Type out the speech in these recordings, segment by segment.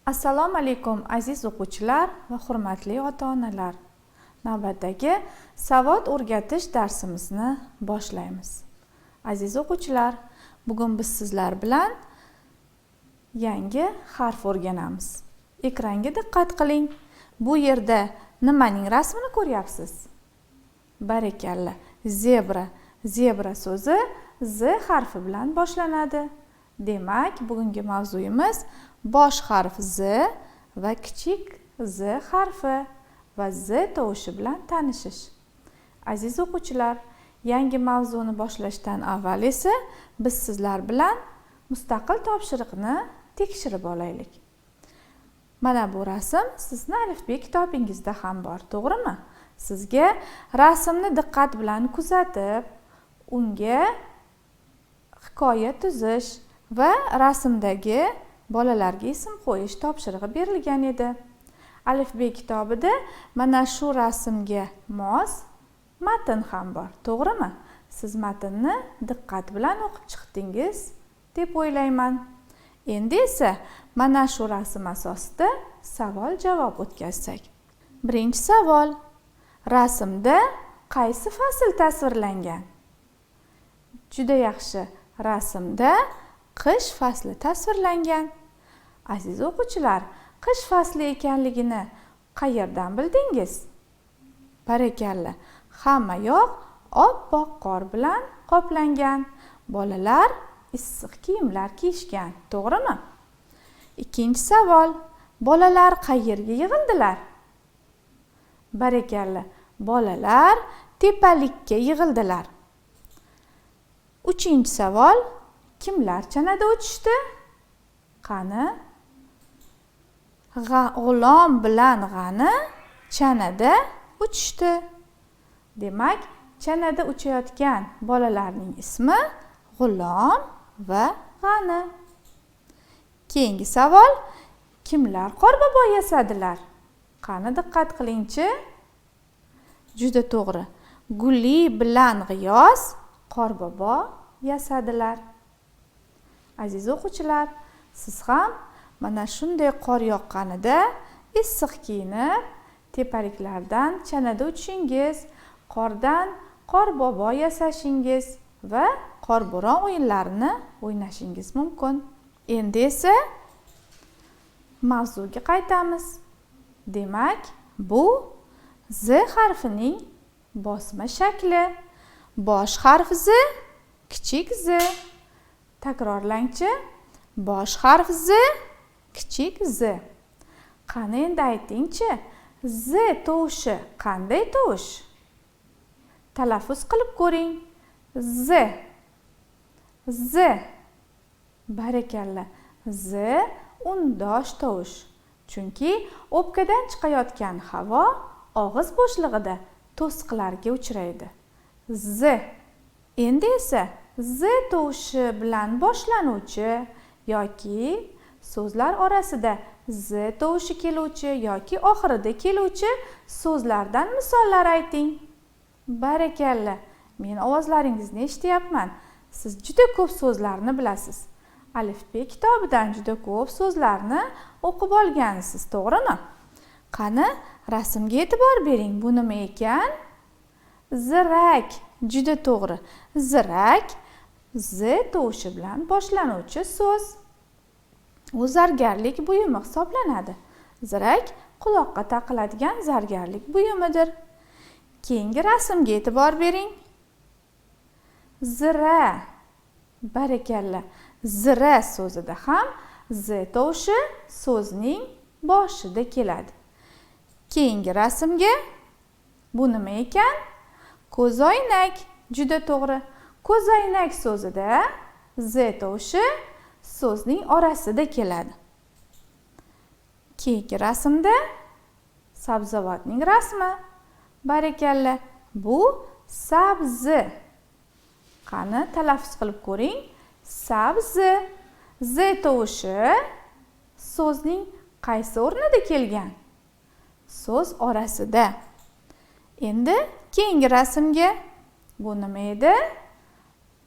Assalomu alaykum aziz o'quvchilar va hurmatli ota-onalar. Navbatdagi savod o'rgatish darsimizni boshlaymiz. Aziz o'quvchilar, bugun biz sizlar bilan yangi harf o'rganamiz. Ekranga diqqat qiling. Bu yerda nimaning rasmini ko'ryapsiz? Barakalla, zebra. Zebra so'zi Z harfi bilan boshlanadi. Demak, bugungi mavzuyimiz bosh harf Z va kichik Z harfi va Z tovushi bilan tanishish. Aziz o'quvchilar, yangi mavzuni boshlashdan avval esa biz sizlar bilan mustaqil topshiriqni tekshirib olaylik. Mana bu rasm sizning alifbe kitobingizda ham bor, to'g'rimi? Sizga rasmni diqqat bilan kuzatib, unga hikoya tuzish va rasmdagi bolalarga ism qo'yish topshirig'i berilgan edi. Alifbe kitobida mana shu rasmga mos matn ham bor, to'g'rimi? Siz matnni diqqat bilan o'qib chiqdingiz deb o'ylayman. Endi esa mana shu rasm asosida savol-javob o'tkazsak. Birinchi savol: rasmda qaysi fasl tasvirlangan? Juda yaxshi. Rasmda qish fasli tasvirlangan. Aziz o'quvchilar, qish fasli ekanligini qayerdan bildingiz? Barakalla, hamma yoq oppoq qor bilan qoplangan. Bolalar issiq kiyimlar kiyishgan, to'g'rimi? Ikkinchi savol: bolalar qayerga yig'ildilar? Barakalla, bolalar tepalikka yig'ildilar. Uchinchi savol: kimlar chanada o'tishdi? Qani? G'ulom bilan G'ani chanada o'tishdi. Demak, chanada uchayotgan bolalarning ismi G'ulom va G'ani. Keyingi savol: kimlar qorbobo yasadilar? Qani diqqat qilingchi. Juda to'g'ri. Guli bilan G'iyos qorbobo yasadilar. Aziz o'quvchilar, siz ham mana shunday qor yoqqanida issiq kiyinib, tepaliklardan chanada o'tishingiz, qordan qorbobo yasashingiz va qorbo'ron o'yinlarini o'ynashingiz mumkin. Endi esa mavzuga qaytamiz. Demak, bu Z harfining bosma shakli. Bosh harf Z, kichik Z. Takrorlangchi. Bosh harf Z, kichik Z. Qani endi aytingchi, Z tovushi qanday tovush? Talaffuz qilib ko'ring. Z. Z. Barakalla. Z undosh tovush. Chunki o'pkadan chiqayotgan havo og'iz bo'shlig'ida to'siqlarga uchraydi. Z. Endi esa Z tovushi bilan boshlanuvchi yoki so'zlar orasida Z tovushi keluvchi yoki oxirida keluvchi so'zlardan misollar ayting. Barakalla. Men ovozlaringizni eshityapman. Siz juda ko'p so'zlarni bilasiz. Alifbe kitobidan juda ko'p so'zlarni o'qib olgansiz, to'g'rimi? Qani, rasmga e'tibor bering. Bu nima ekan? Zirak. Juda to'g'ri. Zirak Z tovushi bilan boshlanuvchi so'z. U zargarlik buyumi hisoblanadi. Zirak quloqqa taqiladigan zargarlik buyumidir. Keyingi rasmga e'tibor bering. Zira. Barakalla. Zira so'zida ham Z tovushi so'zning boshida keladi. Keyingi rasmga. Bu nima ekan? Ko'zoynak. Juda to'g'ri. Ko'zoynak so'zida Z tovushi so'zning orasida keladi. Keyingi rasmda sabzavotning rasmi. Barakalla. Bu sabzi. Qani talaffuz qilib ko'ring. Sabzi. Z tovushi so'zning qaysi o'rnida kelgan? So'z orasida. Endi keyingi rasmga. Bu nima edi?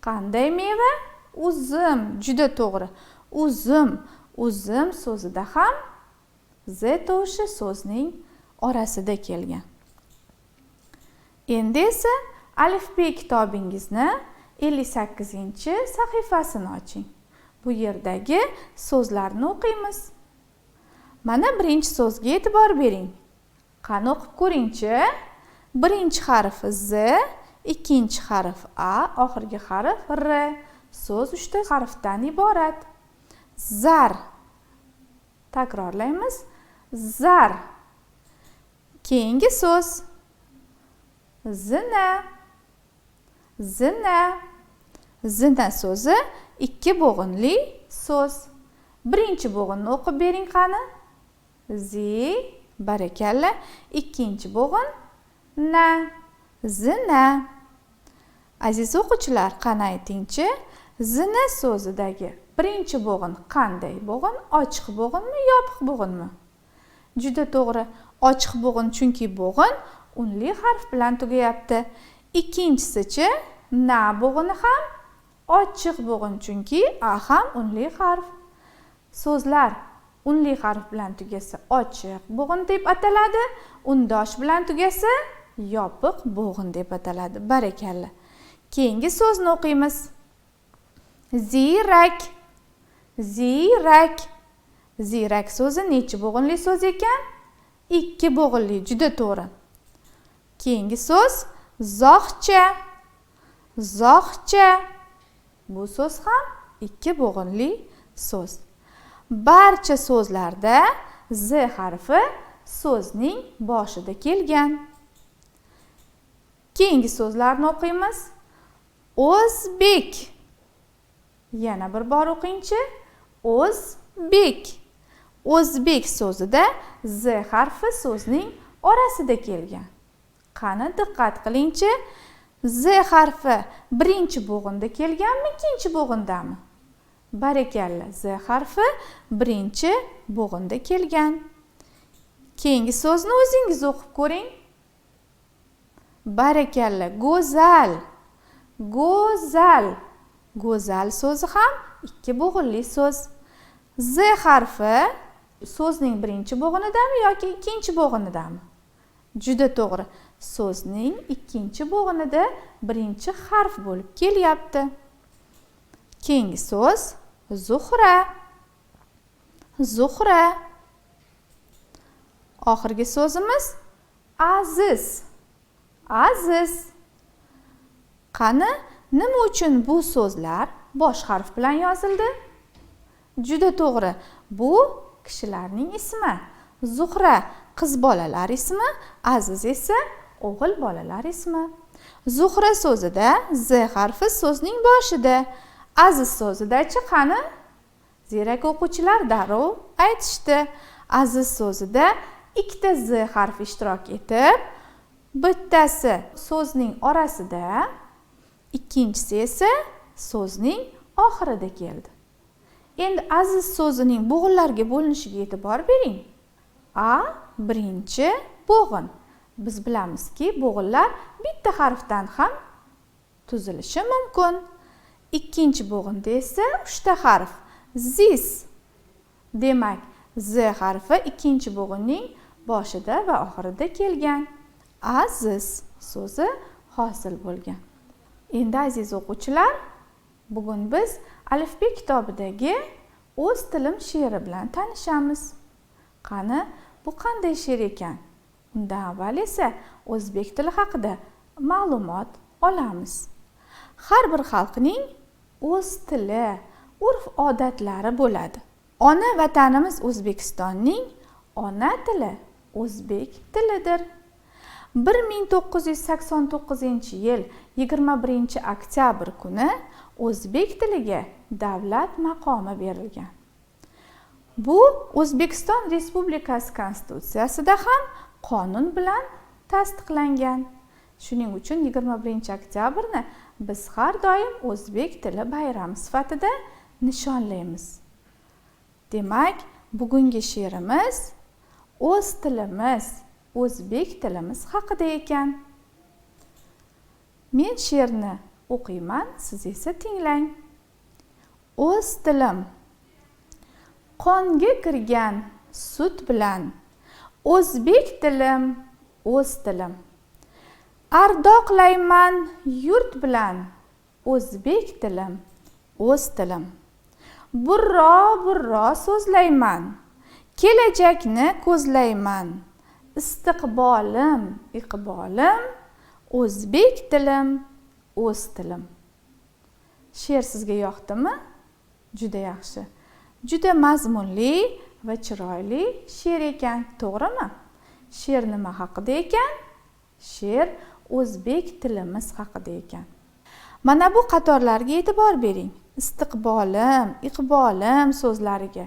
Qanday meva? Uzum. Juda to'g'ri. Uzum. Uzum so'zida ham z tovushi so'zning orasida kelgan. Endi esa alifbe kitobingizni 58-sahifasini oching. Bu yerdagi so'zlarni o'qiymiz. Mana birinchi so'zga e'tibor bering. Qani o'qib ko'ringchi? Birinchi harf z, ikkinchi harf a, oxirgi harf r. So'z 3 ta harfdan iborat. Zar. Takrorlaymiz. Zar. Keyingi so'z zina. Zina. Zina so'zi 2 bo'g'inli so'z. Birinchi bo'g'inni o'qib bering qani. Zi, barakalla. Ikkinchi bo'g'in na. Zina. Aziz o'quvchilar, qani aytingchi, zina so'zidagi birinchi bo'g'in qanday bo'g'in? Ochiq bo'g'inmi, yopiq bo'g'inmi? Juda to'g'ri. Ochiq bo'g'in, chunki bo'g'in unli harf bilan tugayapti. Ikkinchisi-chi, na bo'g'ini ham ochiq bo'g'in, chunki a ham unli harf. So'zlar unli harf bilan tugasa ochiq bo'g'in deb ataladi, undosh bilan tugasa yopiq bo'g'in deb ataladi. Barakalla. Keyingi so'zni o'qiymiz. Zirak. Zirak. Zirak so'zi necha bo'g'inli so'z ekan? 2 bo'g'inli, juda to'g'ri. Keyingi so'z zohcha. Zohcha. Bu so'z ham 2 bo'g'inli so'z. Barcha so'zlarda z harfi so'zning boshida kelgan. Keyingi so'zlarni o'qiymiz. O'zbek. Yana bir bor o'qingchi. O'zbek. O'zbek so'zida z harfi so'zning orasida kelgan. Qani diqqat qilingchi. Z harfi birinchi bo'g'inda kelganmi, ikkinchi bo'g'indami? Barakalla, z harfi birinchi bo'g'inda kelgan. Keyingi so'zni o'zingiz o'qib ko'ring. Barakalla, go'zal. Go'zal. Go'zal so'zi ham 2 bo'g'inli so'z. Z harfi so'zning birinchi bo'g'inidami yoki ikkinchi bo'g'inidami? Juda to'g'ri. So'zning ikkinchi bo'g'inida birinchi harf bo'lib kelyapti. Keyingi so'z Zuhra. Zuhra. Oxirgi so'zimiz Aziz. Aziz. Qani, nima uchun bu so'zlar bosh harf bilan yozildi? Juda to'g'ri. Bu kishilarning ismi. Zuhra qiz bolalar ismi, Aziz esa o'g'il bolalar ismi. Zuhra so'zida z harfi so'zning boshida. Aziz so'zida-chi qani? Ziyrak o'quvchilar darrov aytishdi. Aziz so'zida 2 ta z harfi ishtirok etib, bittasi so'zning orasida, ikkinchisi esa so'zning oxirida keldi. Endi aziz so'zining bo'g'inlarga bo'linishiga e'tibor bering. A birinchi bo'g'in. Biz bilamizki, bo'g'inlar bitta harfdan ham tuzilishi mumkin. Ikkinchi bo'g'inda esa 3 ta harf. Zis. Demak, z harfi ikkinchi bo'g'inning boshida va oxirida kelgan. Aziz so'zi hosil bo'lgan. Endi aziz o'quvchilar, bugun biz alifbe kitobidagi o'z tilim she'ri bilan tanishamiz. Qani, bu qanday she'r ekan? Undan avval esa o'zbek tili haqida ma'lumot olamiz. Har bir xalqning o'z tili, urf-odatlari bo'ladi. Ona vatanimiz O'zbekistonning ona tili o'zbek tilidir. 1989-yil 21-oktyabr kuni o'zbek tiliga davlat maqomi berilgan. Bu O'zbekiston Respublikasi Konstitutsiyasida ham qonun bilan tasdiqlangan. Shuning uchun 21-oktyabrni biz har doim o'zbek tili bayrami sifatida nishonlaymiz. Demak, bugungi she'rimiz o'z tilimiz, o'zbek tilimiz haqida ekan. Men she'rni o'qiyman, siz esa tinglang. O'z tilim. Qonga kirgan sut bilan. O'zbek tilim, o'z tilim. Ardoqlayman yurt bilan. O'zbek tilim, o'z tilim. Burro so'zlayman. Kelajakni ko'zlayman. Istiqbolim, iqbolim. O'zbek tilim, o'z tilim. She'r sizga yoqdimi? Juda yaxshi. Juda mazmunli va chiroyli she'r ekan, to'g'rimi? She'r nima haqida ekan? She'r o'zbek tilimiz haqida ekan. Mana bu qatorlarga e'tibor bering. Istiqbolim, iqbolim so'zlariga.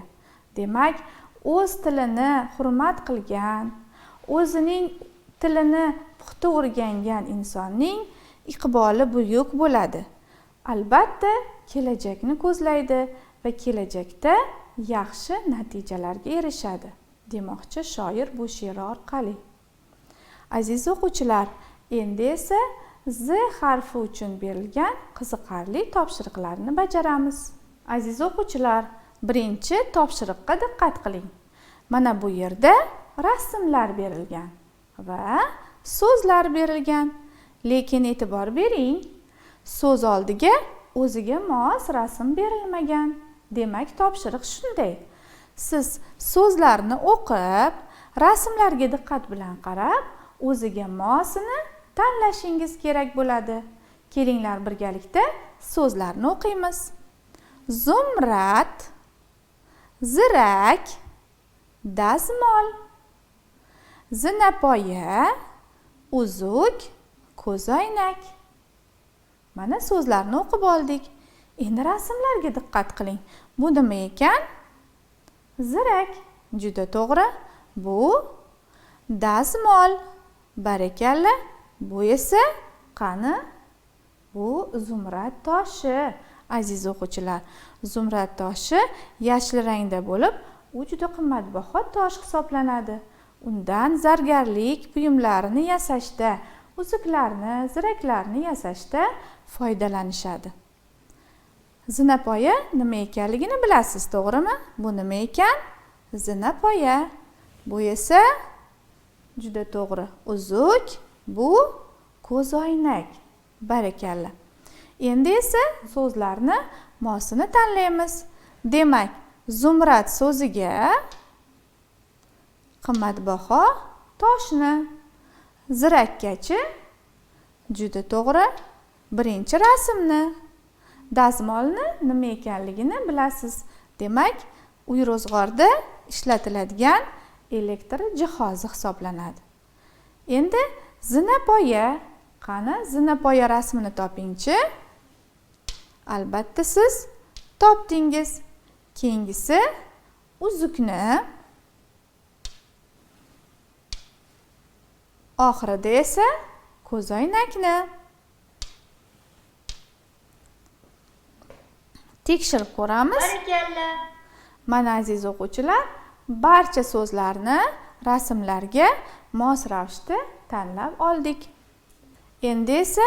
Demak, o'z tilini hurmat qilgan, o'zining tilini puxta o'rgangan insonning iqboli buyuk bo'ladi. Albatta, kelajakni ko'zlaydi va kelajakda yaxshi natijalarga erishadi, demoqchi shoir bu she'ri orqali. Aziz o'quvchilar, endi esa Z harfi uchun berilgan qiziqarli topshiriqlarni bajaramiz. Aziz o'quvchilar, birinchi topshiriqqa diqqat qiling. Mana bu yerda rasmlar berilgan va so'zlar berilgan. Lekin e'tibor bering, so'z oldiga o'ziga mos rasm berilmagan. Demak, topshiriq shunday. Siz so'zlarni o'qib, rasmlarga diqqat bilan qarab, o'ziga mosini tanlashingiz kerak bo'ladi. Kelinglar birgalikda so'zlarni o'qiymiz. Zumrad, zirak, dazmol. Zinapoya, uzuk, ko'zoynak. Mana so'zlarni o'qib oldik. Endi rasmlarga diqqat qiling. Bu nima ekan? Zirak. Juda to'g'ri. Bu dazmol. Barakalla. Bu esa qani? Bu zumrad toshi. Aziz o'quvchilar, zumrad toshi yashil rangda bo'lib, u juda qimmatbaho tosh hisoblanadi. Undan zargarlik buyumlarini yasashda, uzuklarni, ziraklarni yasashda foydalanishadi. Zinapoya nima ekanligini bilasiz, to'g'rimi? Bu nima ekan? Zinapoya. Bu esa juda to'g'ri. Uzuk, bu ko'zoynak. Barakalla. Endi esa so'zlarni mosini tanlaymiz. Demak, zumrad so'ziga qimmatbaho toshni, zirakkachi juda to'g'ri birinchi rasmni, dazmolni nima ekanligini bilasiz. Demak, uy ro'zg'orda ishlatiladigan elektr jihozi hisoblanadi. Endi zinapoya. Qani, zinapoya rasmini topingchi. Albatta siz topdingiz. Keyingisi uzukni. Oxirida esa ko'zoynakni. Tekshirib ko'ramiz. Barakalla. Mana aziz o'quvchilar, barcha so'zlarni rasmlarga mos ravishda tanlab oldik. Endi esa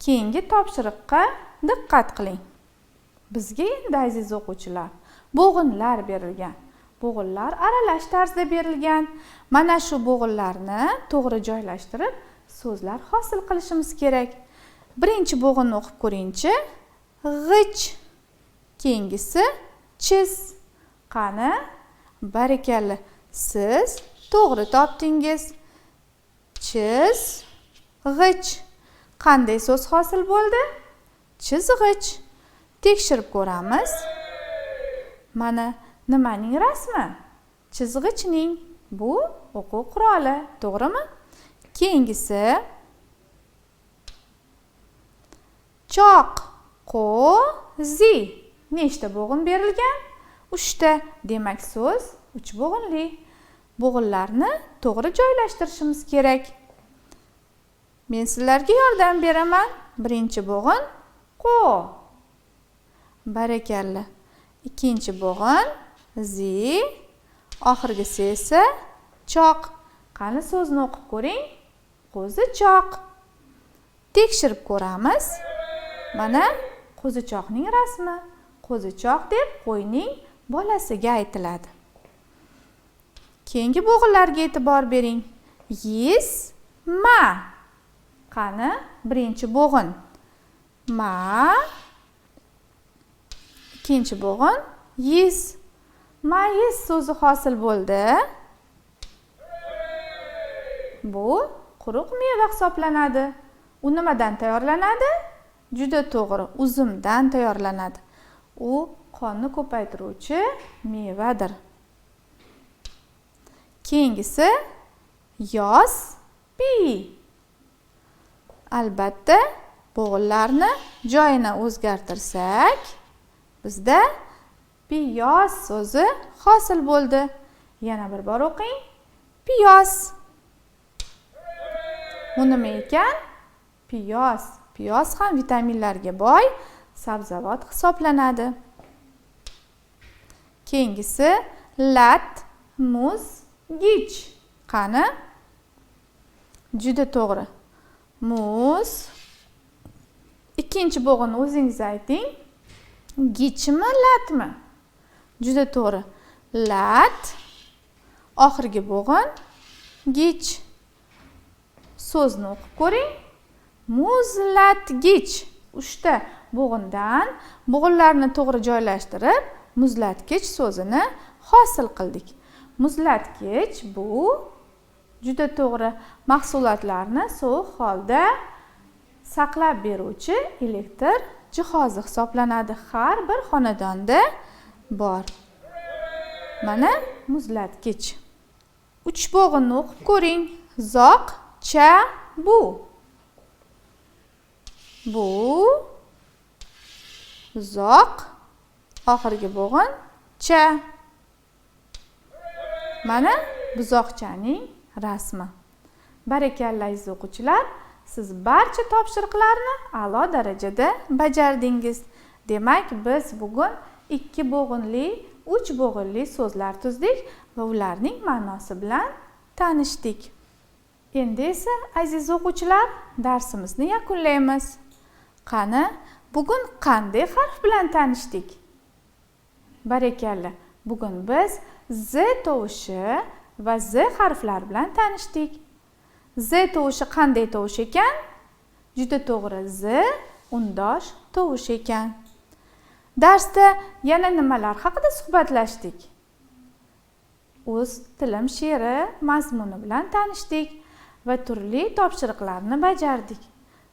keyingi topshiriqqa diqqat qiling. Bizga endi aziz o'quvchilar, bo'g'inlar berilgan. Bo'g'inlar aralash tarzda berilgan. Mana shu bo'g'inlarni to'g'ri joylashtirib, so'zlar hosil qilishimiz kerak. Birinchi bo'g'inni o'qib ko'ringchi. G'ich. Keyingisi chiz. Qani? Barakalla. Siz to'g'ri topdingiz. Chiz, g'ich. Qanday so'z hosil bo'ldi? Chizg'ich. Tekshirib ko'ramiz. Mana nimaning rasmi? Chizg'ichning. Bu o'quv quroli, to'g'rimi? Keyingisi choq, qo'zi. Nechta bo'g'in berilgan? 3 ta. Demak, so'z 3 bo'g'inli. Bo'g'inlarni to'g'ri joylashtirishimiz kerak. Men sizlarga yordam beraman. Birinchi bo'g'in qo. Barakalla. Ikkinchi bo'g'in zi. Oxirgisi esa choq. Qani so'zni o'qib ko'ring. Qo'zichoq. Tekshirib ko'ramiz. Mana qo'zichoqning rasmi. Qo'zichoq deb qo'yning bolasiga aytiladi. Keyingi bo'g'inlarga e'tibor bering. Yis, ma. Qani, birinchi bo'g'in. Ma. Ikkinchi bo'g'in. Yis. Mayiz so'zi hosil bo'ldi. Bu quruq meva hisoblanadi. U nimadan tayyorlanadi? Juda to'g'ri, uzumdan tayyorlanadi. U qonni ko'paytiruvchi mevadir. Keyingisi yoz, pi. Albatta, bo'g'inlarni joyini o'zgartirsak, bizda piyoz so'zi hosil bo'ldi. Yana bir bor o'qing. Piyoz. Bu nima ekan? Piyoz. Piyoz ham vitaminlarga boy sabzavot hisoblanadi. Keyingisi lat, muz, gich. Qani? Juda to'g'ri. Muz. Ikkinchi bo'g'inni o'zingiz ayting. Gichmi, latmi? Juda to'g'ri. Lat. Oxirgi bo'g'in gich. So'zni o'qib ko'ring. Muzlatgich. 3 ta bo'g'indan bo'g'inlarni to'g'ri joylashtirib, muzlatgich so'zini hosil qildik. Muzlatgich bu juda to'g'ri mahsulotlarni sovuq holda saqlab beruvchi elektr jihozi hisoblanadi. Har bir xonadonda bor. Mana muzlatgich. 3 bo'g'inni o'qib ko'ring. Zoq, cha, bu. Bu zoq, oxirgi bo'g'in cha. Mana buzoqchaning rasmi. Barakalla aziz o'quvchilar, siz barcha topshiriqlarni a'lo darajada bajardingiz. Demak, biz bugun 2 bo'g'inli, 3 bo'g'inli so'zlar tuzdik va ularning ma'nosi bilan tanishdik. Endi esa aziz o'quvchilar, darsimizni yakunlaymiz. Qani, bugun qanday harf bilan tanishdik? Barakalla. Bugun biz z tovushi va z harflar bilan tanishdik. Z tovushi qanday tovush ekan? Juda to'g'ri, z undosh tovush ekan. Darsda yana nimalar haqida suhbatlashdik? O'z tilim she'ri mazmuni bilan tanishdik va turli topshiriqlarni bajardik.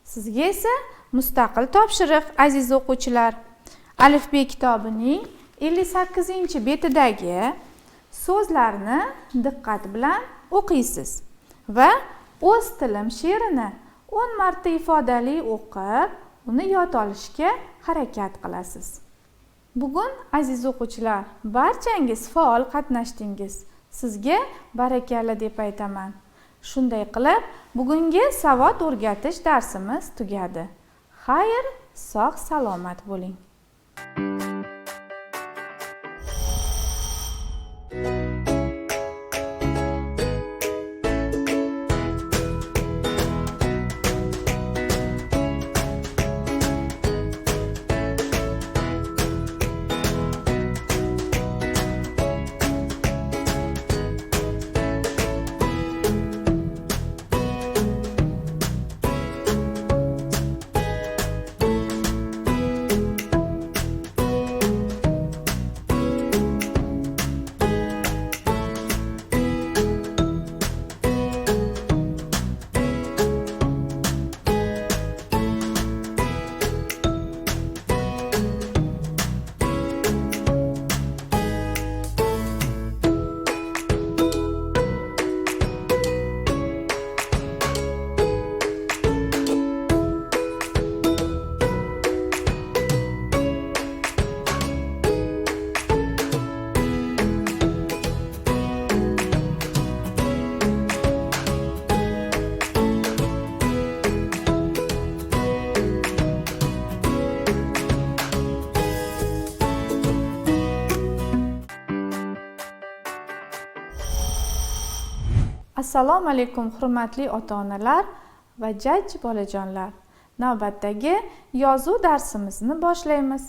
Sizga esa mustaqil topshiriq aziz o'quvchilar. Alifbe kitobining 58-betidagi so'zlarni diqqat bilan o'qiysiz va o'z tilim she'rini 10 marta ifodali o'qib, uni yod olishga harakat qilasiz. Bugun aziz o'quvchilar, barchangiz faol qatnashdingiz. Sizga barakalla deb aytaman. Shunday qilib, bugungi savod o'rgatish darsimiz tugadi. Xayr, sog' salomat bo'ling. Assalomu alaykum hurmatli ota-onalar va jajji bolajonlar. Navbatdagi yozuv darsimizni boshlaymiz.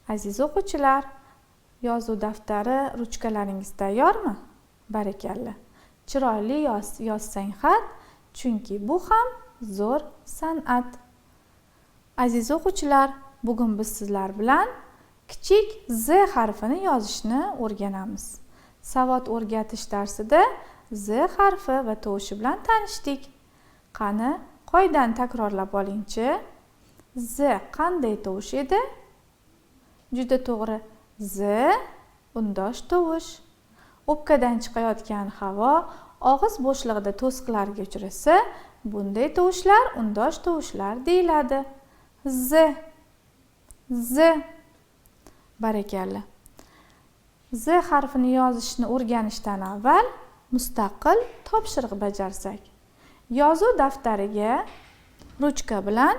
Aziz o'quvchilar, yozuv daftari, ruchkalaringiz tayyormi? Barakalla. Chiroyli yozsang xat, chunki bu ham zo'r san'at. Aziz o'quvchilar, bugun biz sizlar bilan kichik Z harfini yozishni o'rganamiz. Savod o'rgatish darsida Z harfi va tovushi bilan tanishdik. Qani, qoidani takrorlab olingchi. Z qanday tovush edi? Juda to'g'ri. Z undosh tovush. O'pkadan chiqayotgan havo og'iz bo'shlig'ida to'siqlarga uchrasa, bunday tovushlar undosh tovushlar deyiladi. Z. Barakalla. Z harfini yozishni o'rganishdan avval mustaqil topshiriq bajarsak. Yozuv daftariga ruchka bilan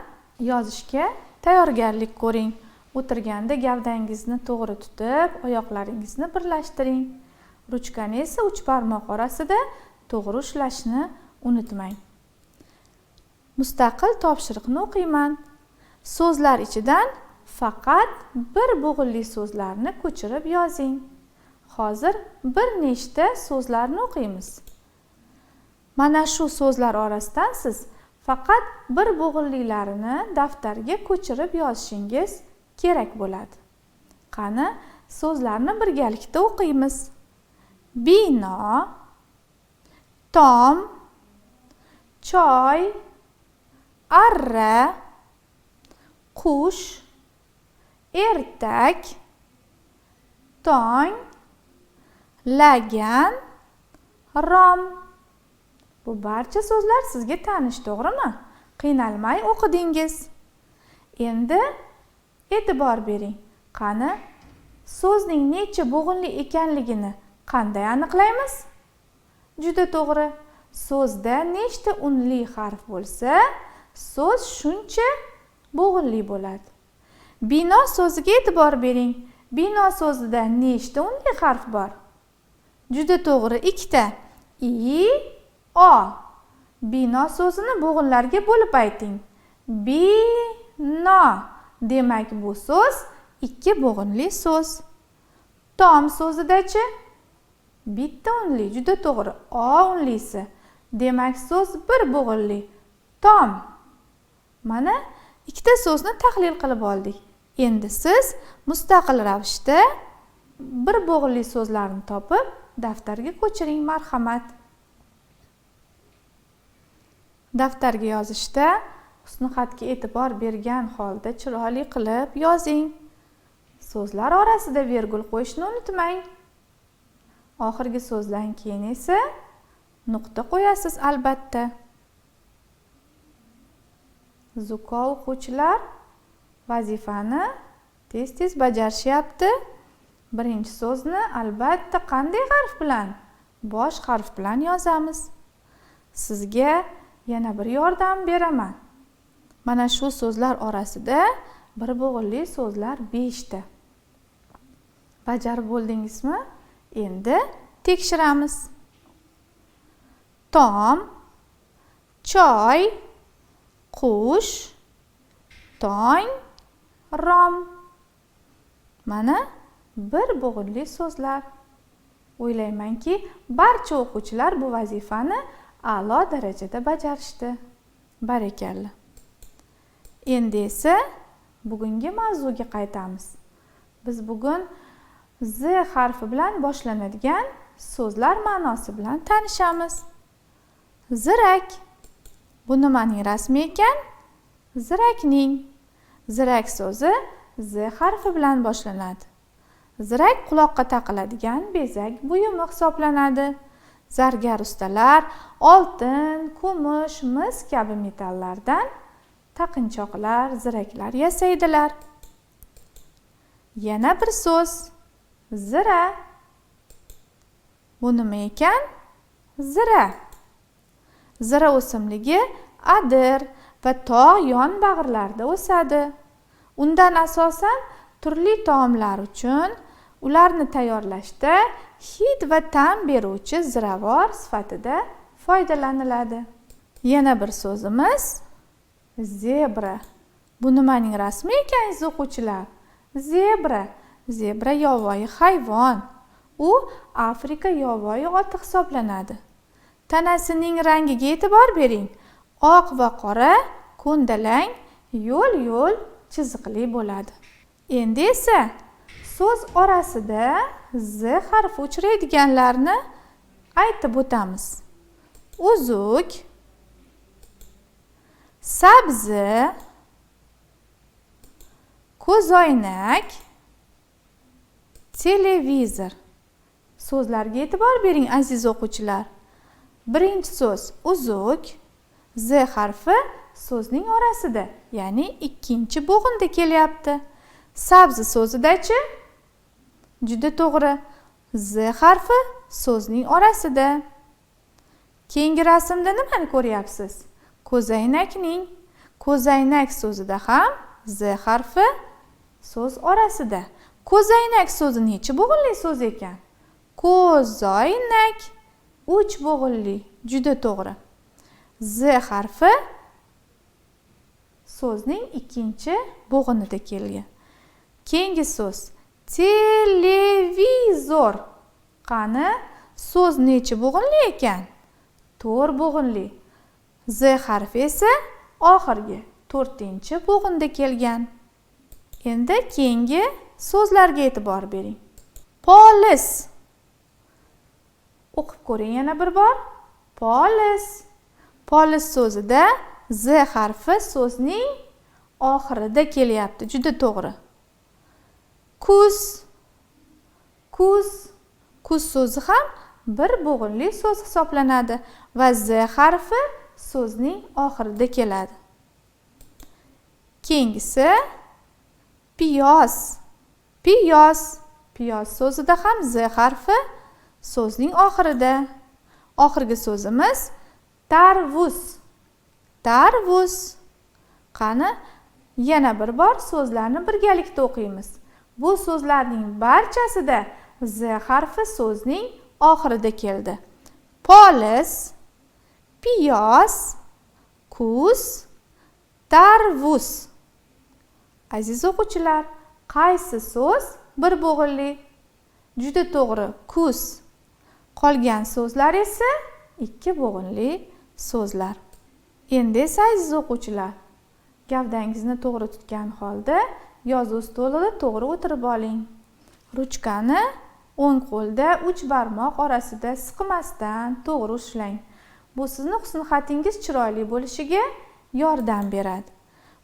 yozishga tayyorgarlik ko'ring. O'tirganda gavdangizni to'g'ri tutib, oyoqlaringizni birlashtiring. Ruchkani esa 3 barmoq orasida to'g'ri ushlashni unutmang. Mustaqil topshiriqni o'qiyman. So'zlar ichidan faqat bir bo'g'inli so'zlarni ko'chirib yozing. Hozir bir nechta so'zlarni o'qiymiz. Mana shu so'zlar orasidan siz faqat bir bo'g'inlilarini daftarga ko'chirib yozishingiz kerak bo'ladi. Qani, so'zlarni birgalikda o'qiymiz. Bino, tom, choy, arra, qush, ertak, tong, lagan, rom. Bu barcha so'zlar sizga tanish, to'g'rimi? Qiynalmay o'qidingiz. Endi e'tibor bering. Qani, so'zning necha bo'g'inli ekanligini qanday aniqlaymiz? Juda to'g'ri. So'zda nechta unli harf bo'lsa, so'z shuncha bo'g'inli bo'ladi. Bino so'ziga e'tibor bering. Bino so'zida nechta unli harf bor? Juda to'g'ri, 2 ta. I, O. Bino so'zini bo'g'inlarga bo'lib ayting. Bino. Demak, bu so'z 2 bo'g'inli so'z. Tom so'zidachi? Bitta unli, juda to'g'ri. O unlisi. Demak, so'z 1 bo'g'inli. Tom. Mana 2 ta so'zni tahlil qilib oldik. Endi siz mustaqil ravishda bir bo'g'inli so'zlarni topib daftarga ko'chiring, marhamat. Daftarga yozishda husni xatga e'tibor bergan holda chiroyli qilib yozing. So'zlar orasida virgul qo'yishni unutmang. Oxirgi so'zdan keyin esa nuqta qo'yasiz albatta. Zuko o'quvchilar vazifani tez-tez bajarishyapti. Birinchi so'zni albatta qanday harf bilan? Bosh harf bilan yozamiz. Sizga yana bir yordam beraman. Mana shu so'zlar orasida bir bo'g'inli so'zlar 5 ta. Bajarib bo'ldingizmi? Endi tekshiramiz. Tom, choy, qush, tong, rom. Mana bir bo'g'inli so'zlar. O'ylaymanki, barcha o'quvchilar bu vazifani a'lo darajada bajarishdi. Barakalla. Endi esa bugungi mavzuga qaytamiz. Biz bugun Z harfi bilan boshlanadigan so'zlar ma'nosi bilan tanishamiz. Zirak. Bu nimaning rasmi ekan? Zirakning. Zirak so'zi Z harfi bilan boshlanadi. Zirak quloqqa taqiladigan bezak buyumi hisoblanadi. Zargar ustalar oltin, kumush, mis kabi metallardan taqinchoqlar, ziraklar yasaydilar. Yana bir so'z. Zira. Bu nima ekan? Zira. Zira o'simligi adir va tog' yonbag'irlarda o'sadi. Undan asosan turli taomlar uchun ularni tayyorlashda hid va ta'm beruvchi ziravor sifatida foydalaniladi. Yana bir so'zimiz zebra. Bu nimaning rasmi ekan o'quvchilar? Zebra. Zebra yovvoyi hayvon. U Afrika yovvoyi oti hisoblanadi. Tanasining rangiga e'tibor bering. Oq va qora, ko'ndalang, yo'l-yo'l chiziqli bo'ladi. Endi esa so'z orasida z harfi uchraydiganlarni aytib o'tamiz. Uzuk, sabzi, ko'zoynak, televizor. So'zlarga e'tibor bering aziz o'quvchilar. Birinchi so'z uzuk, z harfi so'zning orasida, ya'ni ikkinchi bo'g'inda kelyapti. Sabzi so'zidachi? Juda to'g'ri. Z harfi so'zning orasida. Keyingi rasmda nimani ko'ryapsiz? Ko'zoynakning. Ko'zoynak so'zida ham z harfi so'z orasida. Ko'zoynak so'zi necha bo'g'inli so'z ekan? Ko'zoynak 3 bo'g'inli. Juda to'g'ri. Z harfi so'zning ikkinchi bo'g'inida kelgan. Keyingi so'z televizor. Qani, so'z necha bo'g'inli ekan? 4 bo'g'inli. Z harfi esa oxirgi 4-chi bo'g'inda kelgan. Endi keyingi so'zlarga e'tibor bering. Polis. O'qib ko'ring yana bir bor. Polis. Polis so'zida z harfi so'zning oxirida kelyapti. Juda to'g'ri. Kuz. Kuz. Kuz so'zi ham bir bo'g'inli so'z hisoblanadi va z harfi so'zning oxirida keladi. Keyingisi piyoz. Piyoz. Piyoz so'zida ham z harfi so'zning oxirida. Oxirgi so'zimiz tarvuz. Tarvuz. Qani, yana bir bor so'zlarni birgalikda o'qiymiz. Bu so'zlarning barchasida z harfi so'zning oxirida keldi. Polis, piyoz, kuz, tarvuz. Aziz o'quvchilar, qaysi so'z bir bo'g'inli? Juda to'g'ri, kuz. Qolgan so'zlar esa 2 bo'g'inli so'zlar. Endi esa aziz o'quvchilar, gavdangizni to'g'ri tutgan holda yozuv stolida to'g'ri o'tirib oling. Ruchkani o'ng qo'lda 3 barmoq orasida siqmasdan to'g'ri ushlang. Bu sizni husn xatingiz chiroyli bo'lishiga yordam beradi.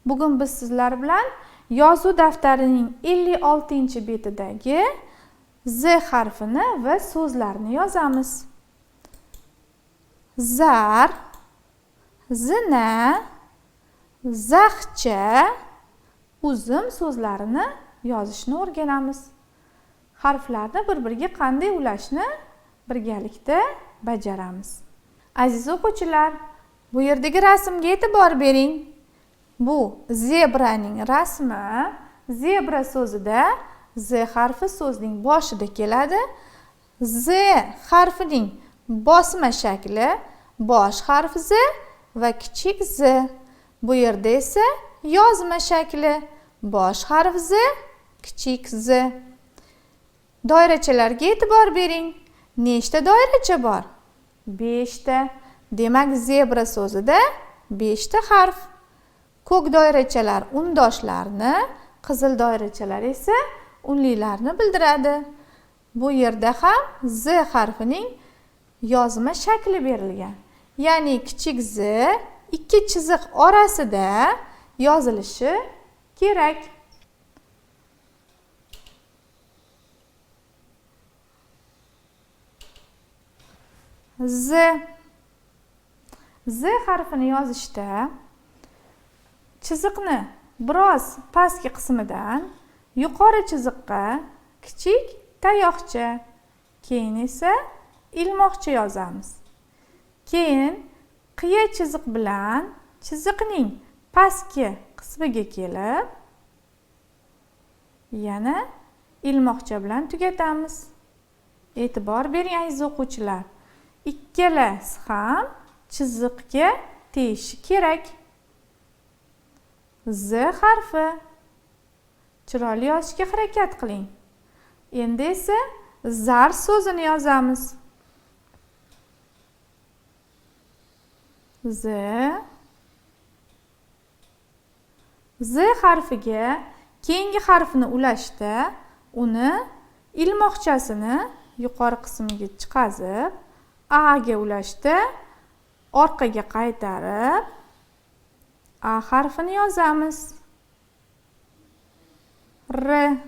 Bugun biz sizlar bilan yozuv daftarining 56-betidagi z harfini va so'zlarni yozamiz. Zar, zina, zaxcha, uzum so'zlarini yozishni o'rganamiz. Harflarni bir-biriga qanday ulashni birgalikda bajaramiz. Aziz o'quvchilar, bu yerdagi rasmga e'tibor bering. Bu zebraning rasmi. Zebra so'zida z harfi so'zning boshida keladi. Z harfining bosma shakli bosh harfi z va kichik z. Bu yerda esa yozma shakli bosh harf z, kichik z. Doirachalarga e'tibor bering. Nechta doiracha bor? 5 ta. Demak, zebra so'zida 5 ta harf. Ko'k doirachalar undoshlarni, qizil doirachalar esa unlilarni bildiradi. Bu yerda ham z harfining yozma shakli berilgan. Ya'ni kichik z 2 chiziq orasida yozilishi kerak. Z harfini yozishda chiziqni biroz pastki qismidan yuqori chiziqqa kichik tayoqcha, keyin esa ilmoqcha yozamiz. Keyin qiya chiziq bilan chiziqning pastki qismiga kelib, yana ilmoqcha bilan tugatamiz. E'tibor bering aziz o'quvchilar. Ikkalasi ham chiziqga tegishi kerak. Z harfi. Chiroyli yozishga harakat qiling. Endi esa zar so'zini yozamiz. Z harfiga keyingi harfni ulashda uni ilmoqchasini yuqori qismiga chiqazib, A ga ulashda orqaga qaytarib A harfini yozamiz. R.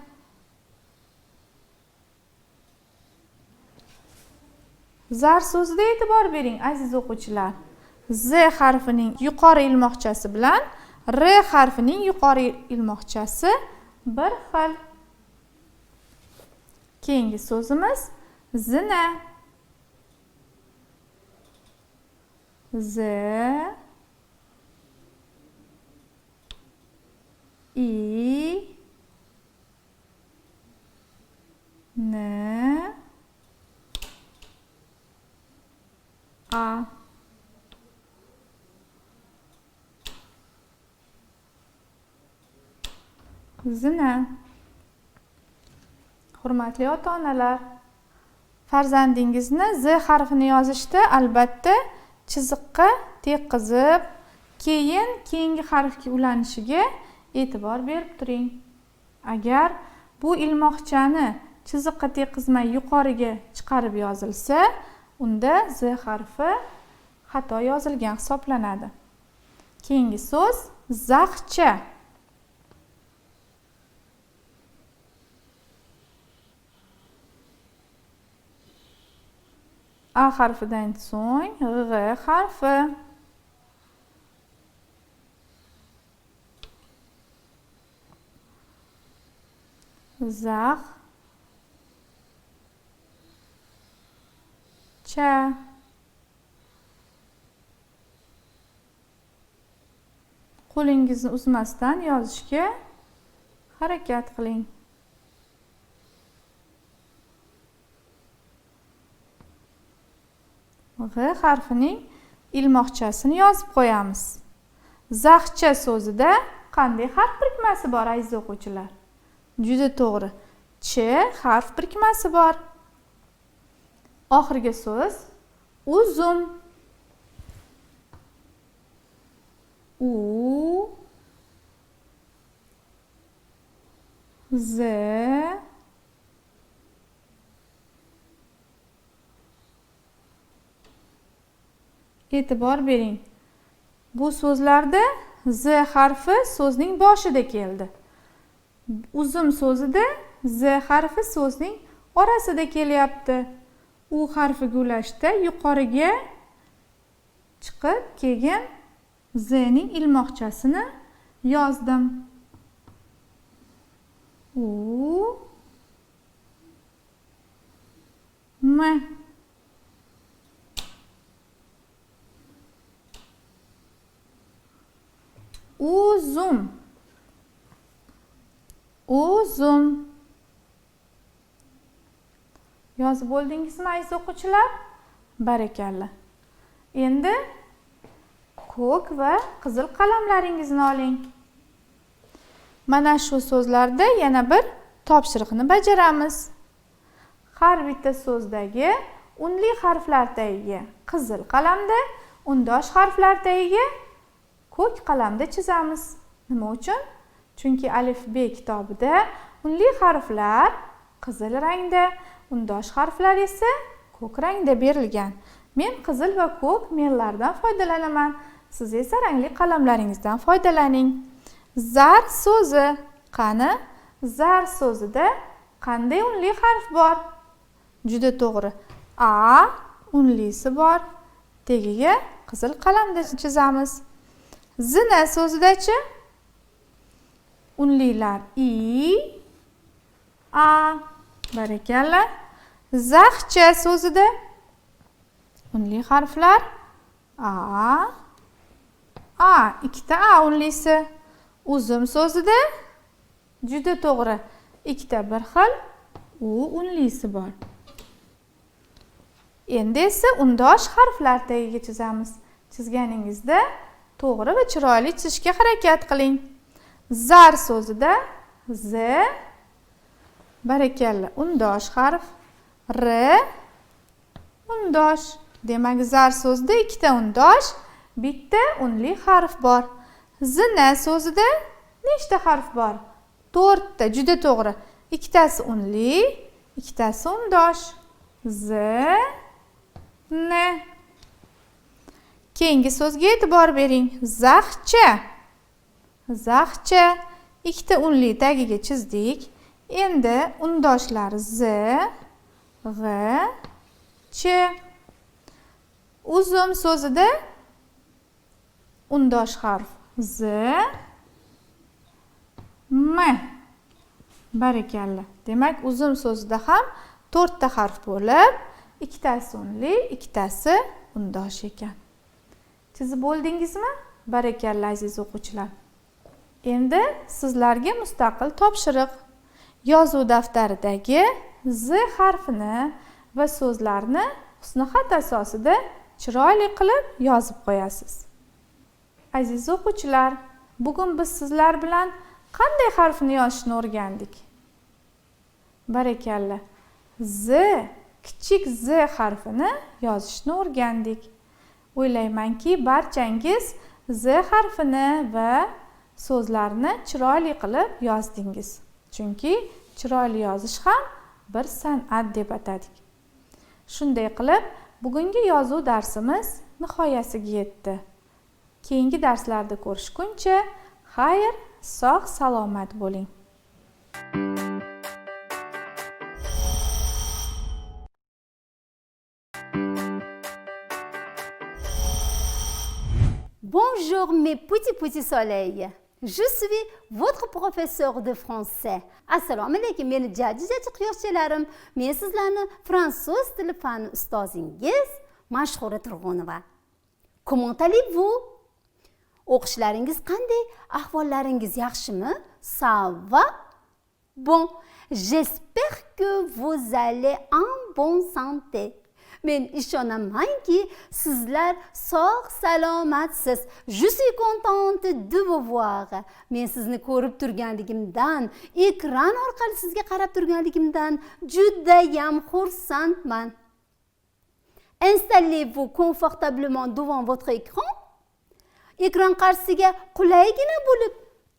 Zar so'zida e'tibor bering aziz o'quvchilar. Z harfining yuqori ilmoqchasi bilan R harfining yuqori ilmoqchasi bir xil. Keyingi so'zimiz zina. Z I N A. Zina. Hurmatli ota-onalar, farzandingizni Z harfini yozishda albatta chiziqqa tekkizib, keyin keyingi harfga ulanishiga e'tibor berib turing. Agar bu ilmoqchani chiziqqa tekkizmay yuqoriga chiqarib yozilsa, unda Z harfi xato yozilgan hisoblanadi. Keyingi so'z zaxcha. A harfidan so'ng G harfi. Zax cha. Qo'lingizni uzmasdan yozishga harakat qiling. G harfining ilmoqchasini yozib qo'yamiz. Zaxcha so'zida qanday harf birikmasi bor aziz o'quvchilar? Juda to'g'ri. Ch harf birikmasi bor. Oxirgi so'z uzum. U Z E'tibor bering. Bu so'zlarda Z harfi so'zning boshida keldi. Uzum so'zida Z harfi so'zning orasida kelyapti. U harfiga ulashda yuqoriga chiqib, keyin Z'ning ilmoqchasini yozdim. U M. Uzum. Uzum. Yozib bo'ldingizmi aziz o'quvchilar? Barakalla. Endi ko'k va qizil qalamlaringizni oling. Mana shu so'zlarda yana bir topshiriqni bajaramiz. Har bitta so'zdagi unli harflar tagiga qizil qalamda, undosh harflar tagiga ko'k qalamda chizamiz. Nima uchun? Chunki alifbe kitobida unli harflar qizil rangda, undosh harflar esa ko'k rangda berilgan. Men qizil va ko'k menlardan foydalanaman. Siz esa rangli qalamlaringizdan foydalaning. Zar so'zi. Qani? Zar so'zida qanday unli harf bor? Juda to'g'ri. A unlisi bor. Tagiga qizil qalamda chizamiz. Zina so'zidachi? Unlilar I, A. Barakalla. Zaxcha so'zida unli harflar A, ikkita A unlisi. Uzum so'zida juda to'g'ri. Ikkita bir xil U unlisi bor. Endi esa undosh harflar tagiga chizamiz. Chizganingizda to'g'ri va chiroyli chizishga harakat qiling. Zar so'zida Z. Barakalla. Undosh harf. R undosh. Demak, zar so'zida ikkita undosh, bitta unli harf bor. Zina so'zida nechta harf bor? 4 ta, juda to'g'ri. Ikkitasi unli, ikkitasi undosh. Z, N. Keyingi so'zga e'tibor bering. Zaxcha. Zaxcha. Ikkita unli tagiga chizdik. Endi undoshlar Z, G, Ch. Uzum so'zida undosh harf Z, M. Barakalla. Demak, uzum so'zida ham 4 ta harf bo'lib, ikkitasi unli, ikkitasi undosh ekan. Chizib bo'ldingizmi? Barakalla aziz o'quvchilar. Endi sizlarga mustaqil topshiriq. Yozuv daftaridagi Z harfini va so'zlarni husnixat asosida chiroyli qilib yozib qo'yasiz. Aziz o'quvchilar, bugun biz sizlar bilan qanday harfni yozishni o'rgandik? Barakalla. Z, kichik Z harfini yozishni o'rgandik. O'ylaymanki, barchangiz Z harfini va so'zlarni chiroyli qilib yozdingiz. Chunki chiroyli yozish ham bir san'at deb atadik. Shunday qilib, bugungi yozuv darsimiz nihoyasiga yetdi. Keyingi darslarda ko'rishguncha, xayr, sog' salomat bo'ling. Bonjour mes petits soleils. Je suis votre professeur de français. Assalomu alaykum, meni jajji quyoshchilarim. Men sizlarni fransuz tili fani ustozingiz Mashhura Turg'unova. Comment allez-vous? O'qishlaringiz qanday? Ahvollaringiz yaxshimi? Ça va? Bon, j'espère que vous allez en bonne santé. Men ishonamanki sizlar sog' salomatsiz. Je suis contente de vous voir. Men sizni ko'rib turganligimdan, ekran orqali sizga qarab turganligimdan judayam xursandman. Installez-vous confortablement devant votre écran. Ekran qarshisiga qulaygina bo'lib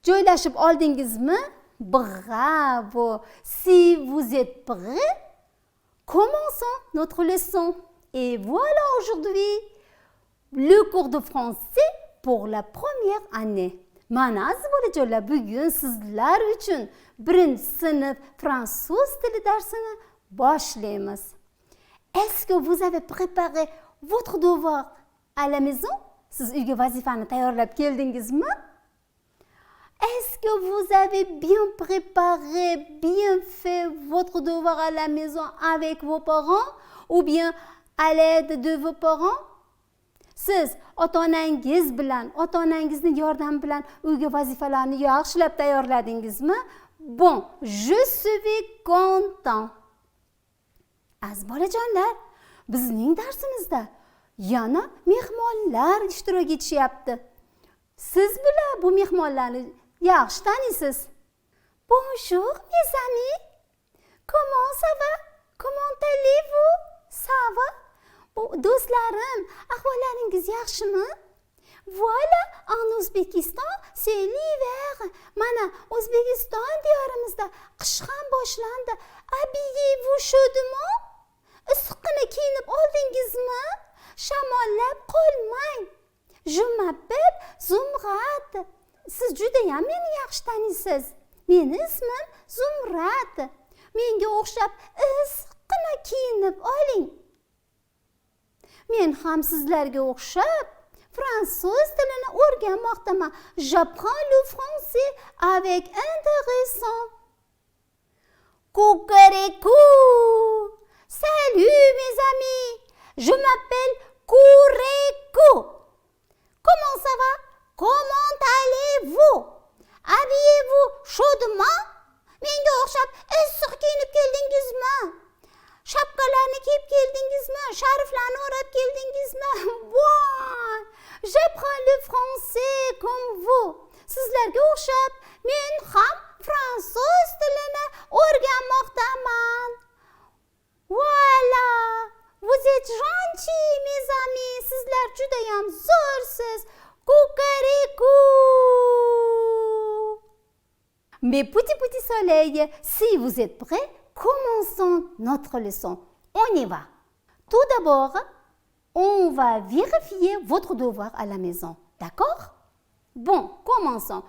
joylashib oldingizmi? Bravo. Si vous êtes prêts, commençons notre leçon. Et voilà aujourd'hui le cours de français pour la première année. Mana aziz bolajonlar, bugun sizlar uchun birinchi sinf fransuz tili darsini boshlaymiz. Est-ce que vous avez préparé votre devoir à la maison? Siz uyga vazifani tayyorlab keldingizmi? Est-ce que vous avez bien préparé, bien fait votre devoir à la maison avec vos parents ou bien à l'aide de vos parents? Siz ota-onangiz bilan, ota-onangizning yordami bilan uyga vazifalarni yaxshilab tayyorladingizmi? Bon, je suis content. Az bolajonlar, bizning darsimizda yana mehmonlar ishtirok etishyapti. Siz bilan bu mehmonlarni yaxshi taniysiz. Bonjour mes amis. Comment ça va? Comment allez-vous? Ça va? Do'stlarim, ahvollaringiz yaxshimi? Voilà, en Ouzbekistan, c'est l'hiver. Mana O'zbekiston diyorimizda qish ham boshlandi. Habillez-vous chaudement? Issiqqina kiyinib oldingizmi? Shamollab qolmang. Je m'appelle Zumrat. Siz judayam meni yaxshi taniysiz. Meni ismim Zumrat. Menga o'xshab issiqqina kiyinib oling. Men ham sizlarga o'xshab fransuz tilini o'rganmoqdaman. J'apprends le français avec intéressant. Coucou! Salut mes amis! Je m'appelle Kourekou. Comment ça va? Comment allez-vous? Habillez-vous chaudement? Menga o'xshab issiq kiyinib keldingizmi? Shapkalarni kiyib keldingizmi? Sharflarni o'rab keldingizmi? Voy! J'apprends le français comme vous. Sizlarga o'xshab men ham fransuz tilini o'rganmoqdaman. Voy! judayam zo'rsiz. Kukariku. Mes petits soleils, si vous êtes prêts, commençons notre leçon. On y va. Tout d'abord, on va vérifier votre devoir à la maison. D'accord? Bon, commençons.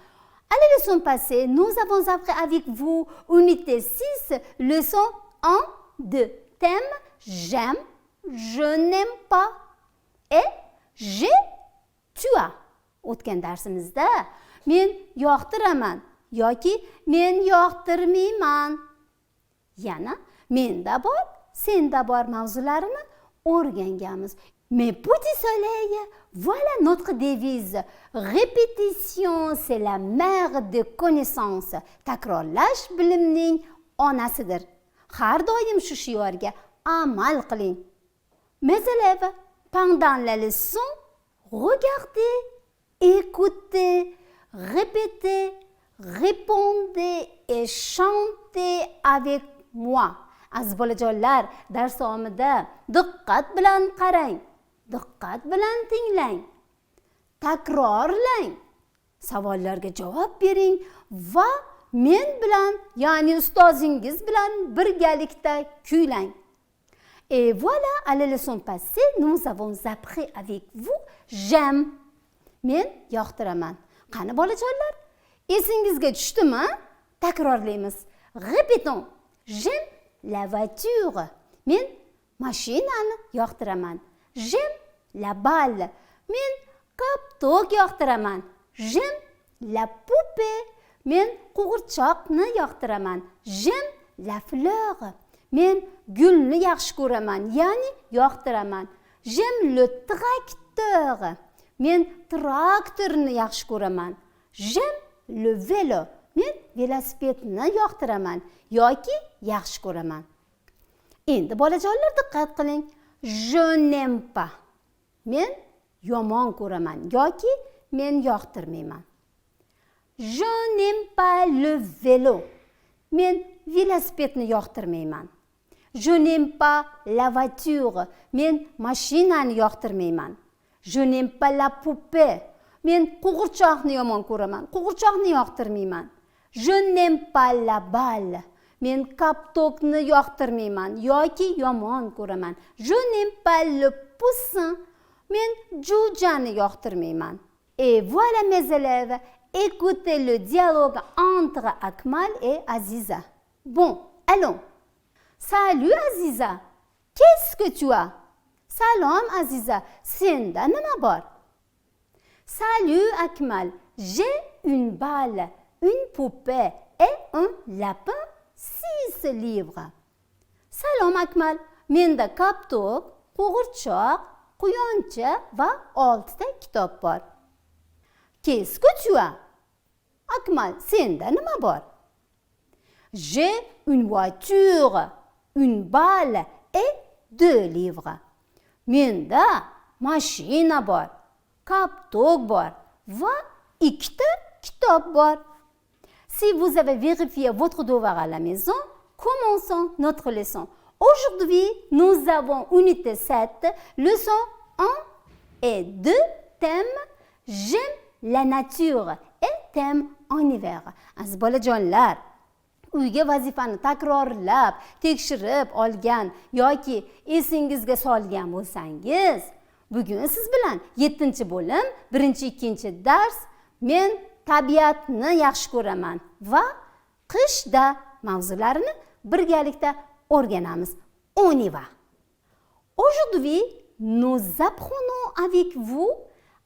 À la leçon passée, nous avons appris avec vous unité 6, leçon 1, 2. Thème, j'aime, je n'aime pas et j'ai, tu as. O'tgan darsimizda men yoqtiraman yoki men yoqtirmayman. Yana menda bor, senda bor mavzularini o'rganganmiz. Mes petits soleils, voilà notre devise. Répétition, c'est la mère de connaissances. Takrorlash bilimning onasidir. Har doim shu shiorga amal qiling. Mes élèves, pendant la leçon, regardez, écoutez, répétez, répondez et chantez avec moi. Aziz bolajonlar, dars davomida diqqat bilan qarang, diqqat bilan tinglang, takrorlang, savollarga javob bering va men bilan, ya'ni ustozingiz bilan birgalikda kuylang. Et voilà, à la leçon passée, nous avons appris avec vous j'aime. Men yoqtiraman. Qani bolajonlar? Esingizga tushdimi? Takrorlaymiz. Répétons. J'aime la voiture. Men mashinani yoqtiraman. J'aime la balle. Men koptok yoqtiraman. J'aime la poupée. Men qo'g'irchoqni yoqtiraman. J'aime la fleur. Men gulni yaxshi ko'raman, ya'ni yoqtiraman. J'aime le tracteur. Men traktorni yaxshi ko'raman. J'aime le vélo. Men velosipedni yoqtiraman yoki yaxshi ko'raman. Endi bolajonlar diqqat qiling. Je n'aime pas. Men yomon ko'raman yoki men yoqtirmayman. Je n'aime pas le vélo. Men velosipedni yoqtirmayman. Je n'aime pas la voiture. Men mashinani yoqtirmayman. Je n'aime pas la poupée. Men qo'g'irchoqni yomon ko'raman. Qo'g'irchoqni yoqtirmayman. Je n'aime pas la balle. Men koptokni yoqtirmayman yoki yomon ko'raman. Je n'aime pas le poussin. Men jo'jani yoqtirmayman. Et voilà mes élèves, écoutez le dialogue entre Akmal et Aziza. Bon, allons. Salut Aziza. Qu'est-ce que tu as? Salam Aziza. Senda nima bor? Salut Akmal. J'ai une balle, une poupée et un lapin, 6 livres. Salam Akmal. Menda koptok, qo'g'irchoq, quyoncha va 6 ta kitob bor. Qu'est-ce que tu as? Akmal, senda nima bor? J'ai une voiture, une balle et 2 livres. Menda mashina bor, koptok bor va 2 ta kitob bor. Si vous avez vérifié votre devoir à la maison, commençons notre leçon. Aujourd'hui, nous avons unité 7, leçon 1 et 2, thème j'aime la nature et thème en hiver. Aziz bolajonlar, uyga vazifani takrorlab, tekshirib olgan yoki esingizga solgan bo'lsangiz, bugun siz bilan 7-bo'lim, 1-2 dars men tabiatni yaxshi ko'raman va qishda mavzularini birgalikda o'rganamiz. On y va. Aujourd'hui, nous apprenons avec vous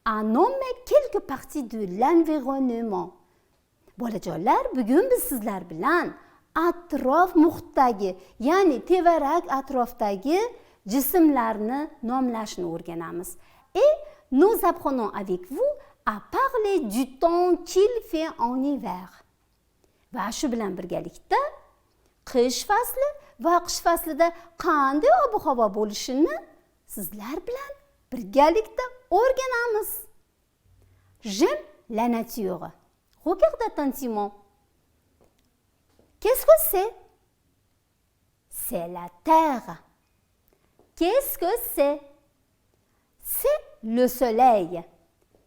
à nommer quelques parties de l'environnement. Bolajonlar, bugun biz sizlar bilan atrof muhitdagi, ya'ni tevarak atrofdagi jismlarni nomlashni o'rganamiz. Et nous apprenons avec vous à parler du temps qu'il fait en hiver. Va shu bilan birgalikda qish fasli va qish faslida qanday ob-havo bo'lishini sizlar bilan birgalikda o'rganamiz. J'aime la nature. Regarde attentivement. Qu'est-ce que c'est? C'est la terre. Qu'est-ce que c'est? C'est le soleil.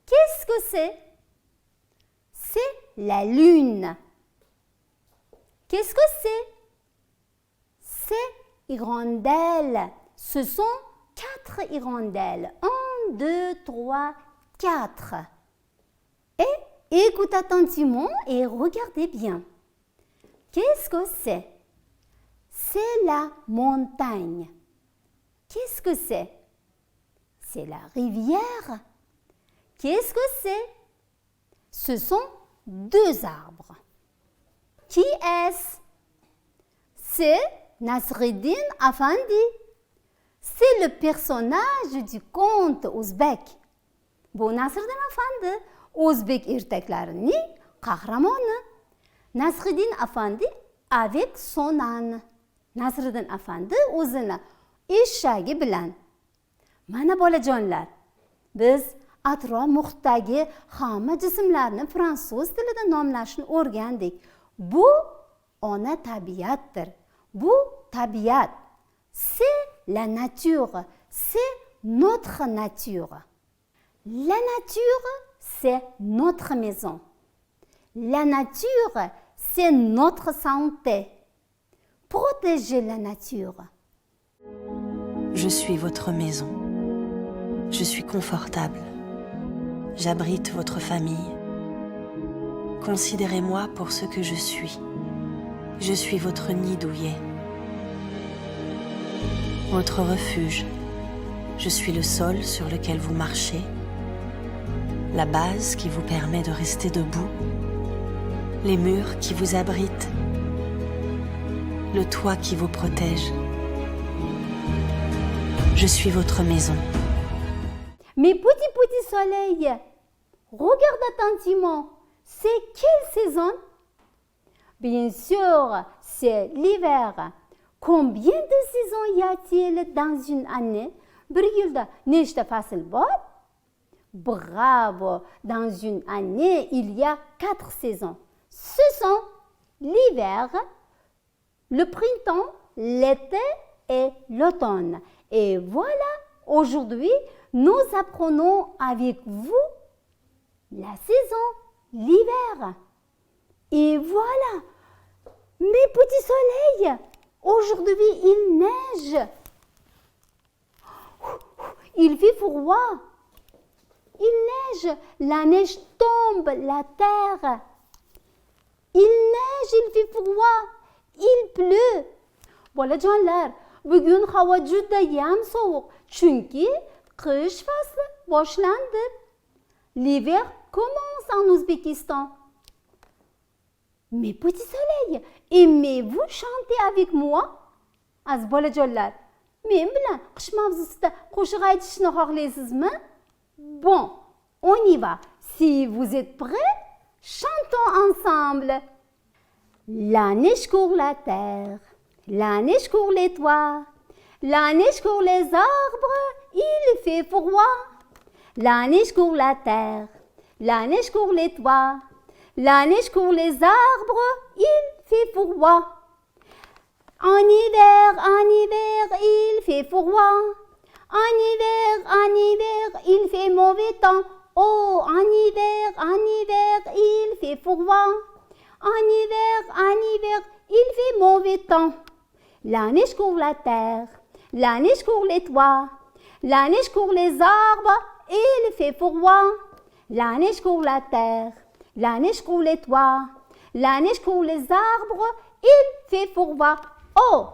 Qu'est-ce que c'est? C'est la lune. Qu'est-ce que c'est? C'est hirondelle. Ce sont 4 hirondelles. 1, 2, 3, 4. Et écoutez attentivement et regardez bien. Qu'est-ce que c'est? C'est la montagne. Qu'est-ce que c'est? C'est la rivière. Qu'est-ce que c'est? Ce sont 2 arbres. Qui est-ce? C'est Nasreddin Afandi. C'est le personnage du conte ouzbek. Bu Nasreddin Afandi o'zbek ertaklarining qahramoni. Nasreddin Afandi avec son âne. Nasreddin Afandi o'zini eshagi bilan. Mana bolajonlar, biz atrof muhitdagi hamma jismlarni fransuz tilida nomlashni o'rgandik. Bu ona tabiatdir. Bu tabiat. C'est la nature. C'est notre nature. La nature, c'est notre maison. La nature, c'est notre santé. Protégez la nature. Je suis votre maison. Je suis confortable. J'abrite votre famille. Considérez-moi pour ce que je suis. Je suis votre nid douillet. Votre refuge. Je suis le sol sur lequel vous marchez. La base qui vous permet de rester debout. Les murs qui vous abritent. Le toit qui vous protège. Je suis votre maison. Mes petits soleils, regarde attentivement. C'est quelle saison? Bien sûr, c'est l'hiver. Combien de saisons y a-t-il dans une année? Bir yilda nechta fasl bor? Bravo! Dans une année, il y a 4 saisons. Ce sont l'hiver, le printemps, l'été et l'automne. Et voilà, aujourd'hui, nous apprenons avec vous la saison, l'hiver. Et voilà, mes petits soleils, aujourd'hui il neige. Il fait froid. Il neige, la neige tombe, la terre. Il neige, il fait froid, il pleut. Bolajonlar, bugun havo judayam sovuq, chunki qish fasli boshlandi. L'hiver commence en Ouzbékistan. Mes petits soleils, aimez-vous chanter avec moi? Az bolajonlar, men bilan qish mavzusida qo'shiq aytishni xohlaysizmi? Bon, on y va. Si vous êtes prêts, chantons ensemble. La neige court la terre, la neige court les toits, la neige court les arbres, il fait froid. La neige court la terre, la neige court les toits, la neige court les arbres, il fait froid. En hiver, il fait froid. En hiver, il fait mauvais temps. Oh, en hiver, il fait froid. En hiver, il fait mauvais temps. La neige couvre la terre, la neige couvre les toits, la neige couvre les arbres, il fait froid. La neige couvre la terre, la neige couvre les toits, la neige couvre les arbres, il fait froid. Oh!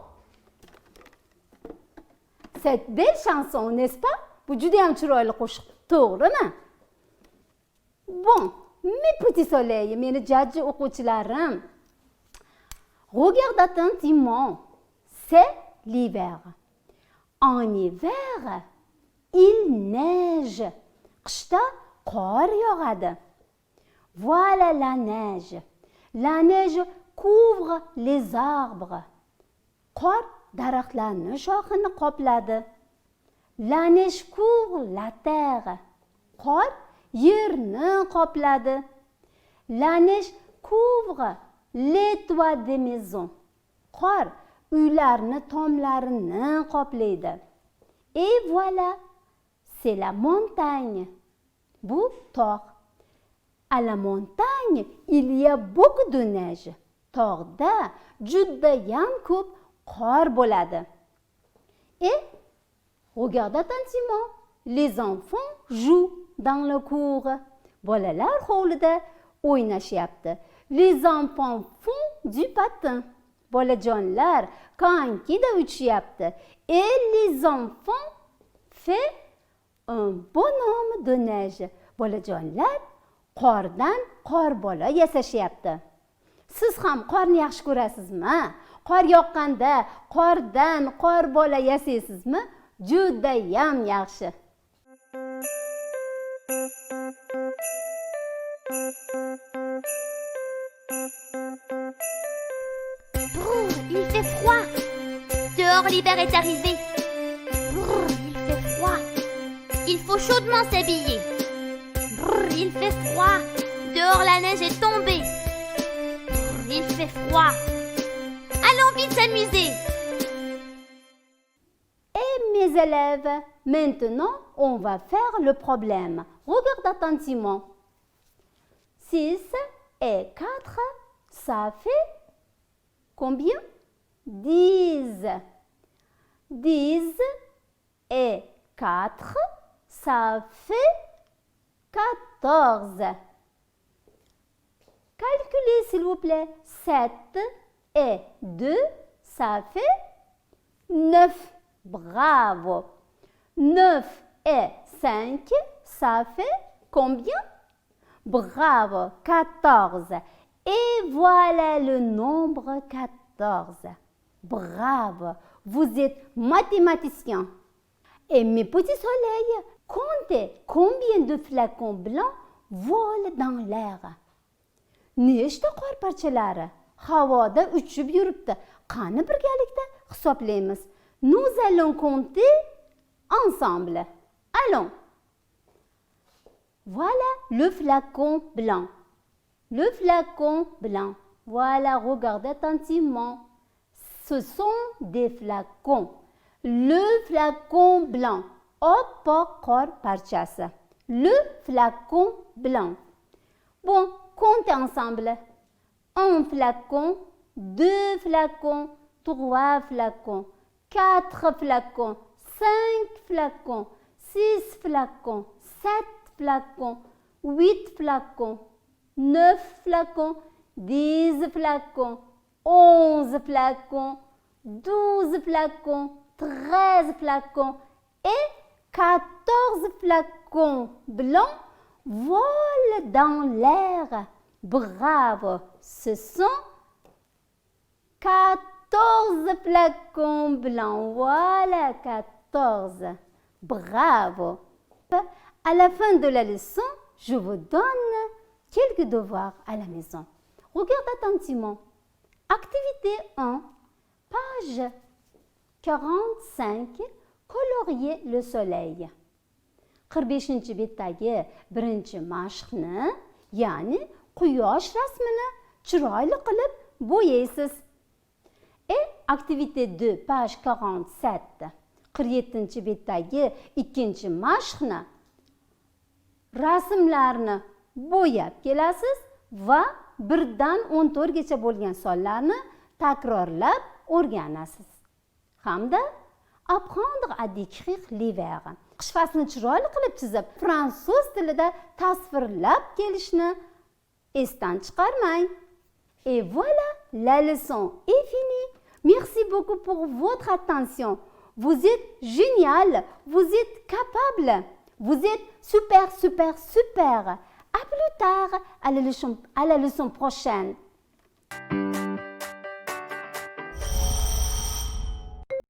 Cette belle chanson, n'est-ce pas? Bu judayam chiroyli qo'shiq, to'g'rimi? Bon, mes petits soleils, meni jajji o'quvchilarim. Regarde attentivement, c'est l'hiver. En hiver, il neige. Qishda qor yog'adi. Voilà la neige. La neige couvre les arbres. Qor daraxtlarni shoxini qopladi. La neige couvre la terre. Qor yerni qopladi. La neige couvre les toits des maisons. Qor uylarni tomlarini qoplaydi. Et voilà, c'est la montagne. Bu tog'. À la montagne, il y a beaucoup de neige. Tog'da judayam ko'p qor bo'ladi. Et regarde attentivement, les enfants jouent dans le cours. Bolalar hovlida o'ynashyapti. Les enfants font du patin. Bolajonlar konkida uchishyapti. Et les enfants font un bonhomme de neige. Bolajonlar qordan qorbola yasashyapti. Siz ham qorni yaxshi ko'rasizmi? Qor yoqqanda qordan qorbola yasaysizmi? Judayam yaxshi. Brrr, il fait froid. Dehors, l'hiver est arrivé. Brrr, il fait froid. Il faut chaudement s'habiller. Brrr, il fait froid. Dehors, la neige est tombée. Brrr, il fait froid. Allons vite s'amuser. Et mes élèves, maintenant, on va faire le problème. Regarde attentivement. 6 et 4, ça fait combien? 10. 10 et 4, ça fait 14. Calculez s'il vous plaît. 7 et 2, ça fait 9. Bravo. 9 et 5, ça fait combien? Bravo, 14. Et voilà le nombre 14. Bravo, vous êtes mathématicien. Et mes petits soleils, comptez combien de flacons blancs volent dans l'air. Nechta qor parchalari havoda uchib yuribdi. Qani birgalikda hisoblaymiz. Nous allons compter ensemble. Allons. Voilà le flacon blanc. Le flacon blanc. Voilà, regardez attentivement. Ce sont des flacons. Le flacon blanc. Qor parchasi. Le flacon blanc. Bon, comptez ensemble. 1 flacon, 2 flacons, 3 flacons, 4 flacons, 5 flacons, 6 flacons, 7 flacons, 8 flacons, 9 flacons, 10 flacons, 11 flacons, 12 flacons, 13 flacons et 14 flacons blancs volent dans l'air. Bravo, ce sont 14 flacons blancs. Voilà, 14. Bravo. À la fin de la leçon, je vous donne quelques devoirs à la maison. Regarde attentivement. Activité 1, page 45, colorier le soleil. 45 betdagi birinchi mashqni, ya'ni quyosh rasmini chiroyli qilib bo'yaysiz. Et activité 2, page 47, 47 betdagi ikkinchi mashqni rasmlarni bo'yab kelasiz va 1 dan 14 gacha bo'lgan sonlarni takrorlab o'rganasiz. Hamda apprendre à décrire l'hiver. Qish faslini chiroyli qilib chizib, fransuz tilida tasvirlab kelishni esdan chiqarmang. Et voilà, la leçon est finie. Merci beaucoup pour votre attention. Vous êtes génial, vous êtes capable, vous êtes super, super, super. À plus tard, à la leçon prochaine.